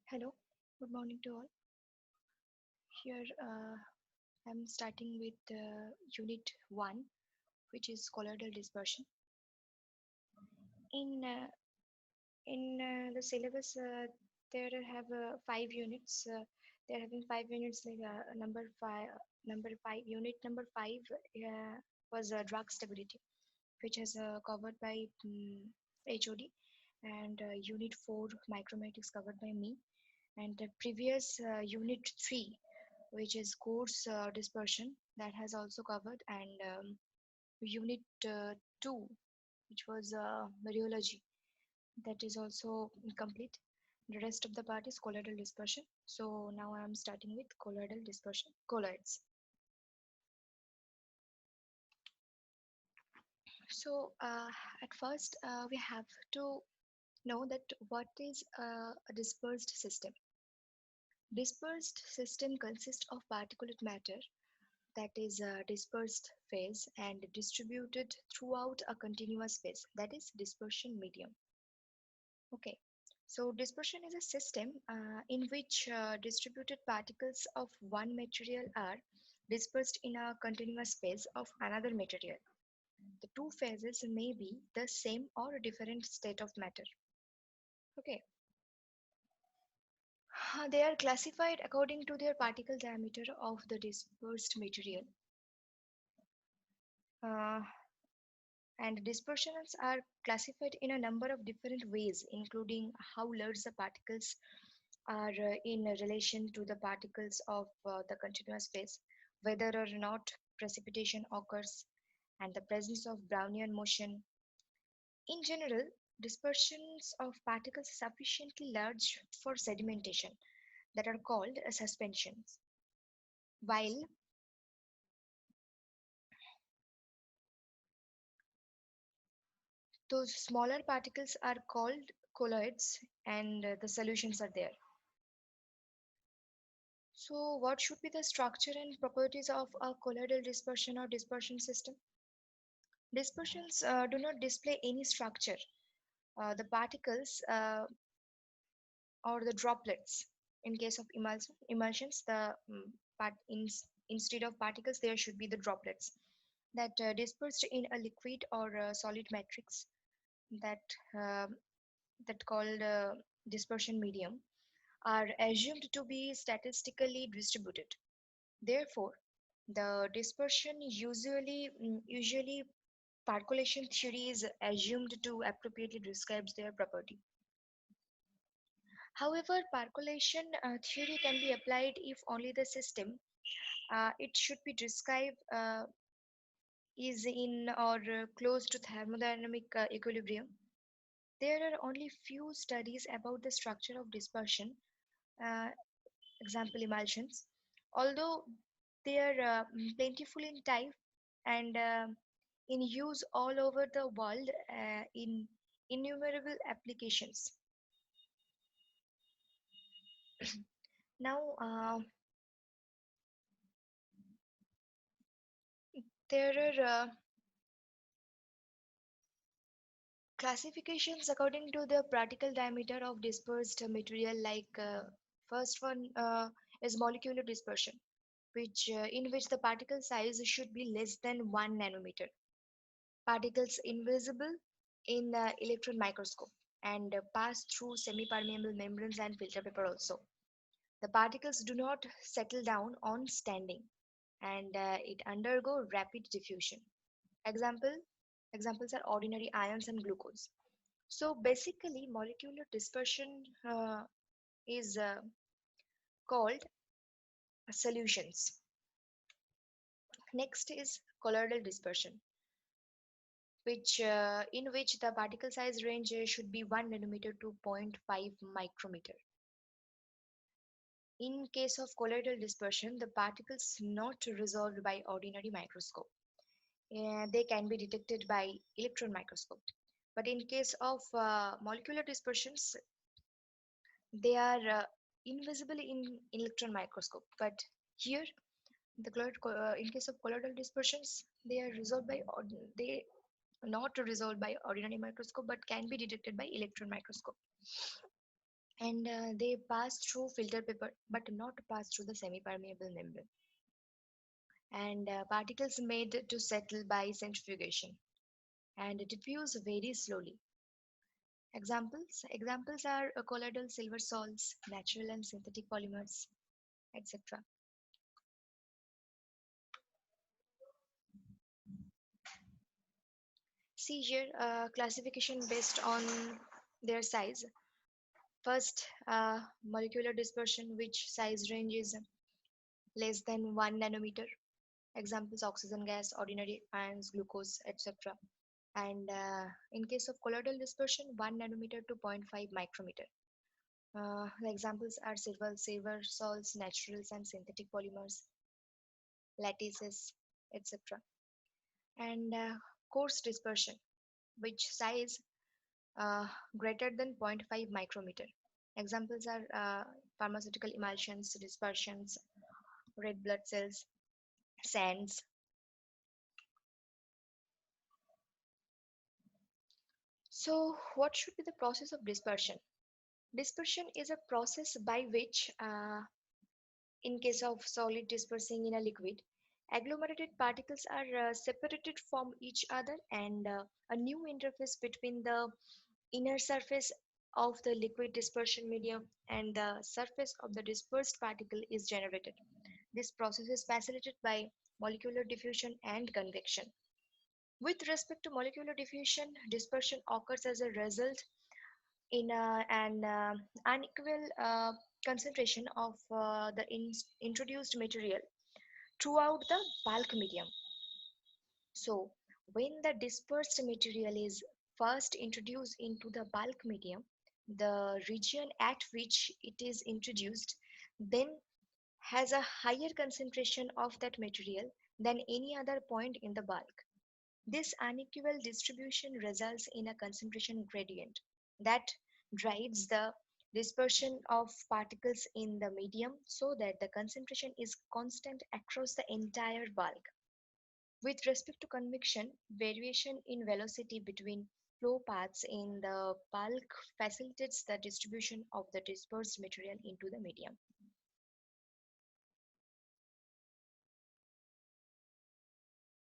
Hello, good morning to all. Here I'm starting with Unit 1, which is colloidal dispersion. In uh, in the syllabus, there have 5 units. They're having 5 units like number five, unit number 5 was drug stability, which is covered by HOD, and unit 4 micrometrics covered by me, and the previous unit 3, which is coarse dispersion, that has also covered, and unit 2, which was rheology, that is also complete. The rest of the part is colloidal dispersion. So now I am starting with colloidal dispersion, colloids. So at first we have to know that what is a dispersed system. Dispersed system consists of particulate matter that is a dispersed phase and distributed throughout a continuous phase, that is dispersion medium. Okay, so dispersion is a system in which distributed particles of one material are dispersed in a continuous phase of another material. The two phases may be the same or a different state of matter. Okay, they are classified according to their particle diameter of the dispersed material. Uh, And dispersions are classified in a number of different ways, including how large the particles are in relation to the particles of the continuous phase, whether or not precipitation occurs, and the presence of Brownian motion. In general, dispersions of particles sufficiently large for sedimentation that are called suspensions, while those smaller particles are called colloids, and the solutions are there. So, what should be the structure and properties of a colloidal dispersion or dispersion system? Dispersions do not display any structure. The particles or the droplets, in case of emulsions, the instead of particles, there should be the droplets that dispersed in a liquid or solid matrix that that called dispersion medium are assumed to be statistically distributed. Therefore, the dispersion usually percolation theory is assumed to appropriately describes their property. However, percolation theory can be applied if only the system it should be described is in or close to thermodynamic equilibrium. There are only few studies about the structure of dispersion, uh, example emulsions, although they are plentiful in type and in use all over the world in innumerable applications. Now, there are classifications according to the particle diameter of dispersed material, like first one is molecular dispersion, which in which the particle size should be less than 1 nanometer. Particles invisible in the electron microscope and pass through semi-permeable membranes and filter paper also. The particles do not settle down on standing, and it undergo rapid diffusion. Example Examples are ordinary ions and glucose. So basically, molecular dispersion is called solutions. Next is colloidal dispersion, which in which the particle size range should be 1 nanometer to zero point 0.5 micrometer. In case of colloidal dispersion, the particles not resolved by ordinary microscope. They can be detected by electron microscope. But in case of molecular dispersions, they are invisible in electron microscope. But here, in case of colloidal dispersions, they are resolved by they not resolved by ordinary microscope, but can be detected by electron microscope. and they pass through filter paper but not pass through the semi-permeable membrane, and particles made to settle by centrifugation and diffuse very slowly. Examples are colloidal silver salts, natural and synthetic polymers, etc. See here classification based on their size. First, molecular dispersion, which size range is less than 1 nanometer. Examples oxygen gas, ordinary ions, glucose, etc. And in case of colloidal dispersion, 1 nanometer to zero point 0.5 micrometer. The examples are silver salts, naturals and synthetic polymers, lattices, etc. And coarse dispersion, which size uh, greater than zero point 0.5 micrometer. Examples are pharmaceutical emulsions, dispersions, red blood cells, sands. So, what should be the process of dispersion? Dispersion is a process by which, in case of solid dispersing in a liquid, agglomerated particles are separated from each other, and a new interface between the inner surface of the liquid dispersion medium and the surface of the dispersed particle is generated. This process is facilitated by molecular diffusion and convection. With respect to molecular diffusion, dispersion occurs as a result in an unequal concentration of the introduced material throughout the bulk medium. So, when the dispersed material is first introduced into the bulk medium, the region at which it is introduced then has a higher concentration of that material than any other point in the bulk. This unequal distribution results in a concentration gradient that drives the dispersion of particles in the medium so that the concentration is constant across the entire bulk. With respect to convection, variation in velocity between flow paths in the bulk facilitates the distribution of the dispersed material into the medium.